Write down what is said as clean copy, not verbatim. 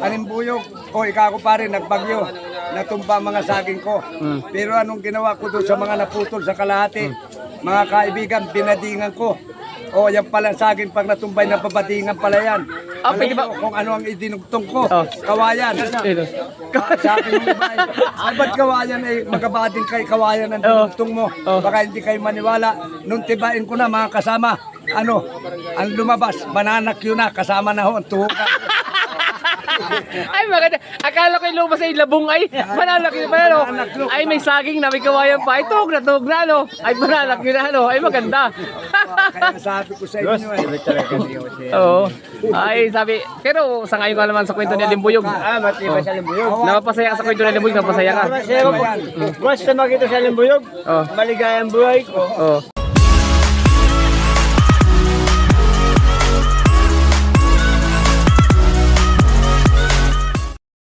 Animbuyog. O ikaw ko pa rin, nagbagyo. Natumba ang mga saging ko. Pero anong ginawa ko doon sa mga naputol sa kalahati? Mga kaibigan, binadingan ko. O yan pala ang saging pag natumbay na babadingan pala yan. Ah, pwede ba? Kung ano ang idinugtong ko, Oh. kawayan. Sabi mo ba, ay ba't kawayan ay magabading kay kawayan ang dinugtong mo? Baka hindi kayo maniwala. Nung tibain ko na mga kasama, ano, ang lumabas, bananak yun na, kasama na ho, ang tuhukan. Ay, maganda. Akala ko yung lumabas ay labong ay. Manalak yun pa ano. Ay, may saging na may kawayan pa. Ay, tuhog na ano. Ay, manalak yun na ano. Ay, maganda. Kaya sabi ko sa inyo eh. Oo. Ay, sabi. Pero sa ngayon ka naman sa kwento ni Limbuyog. Matibay sa Limbuyog. Napapasaya ka sa kwento ni Limbuyog. Napapasaya ka. Basta makita sa Limbuyog, Oh. maligayang buhay ko. Oh.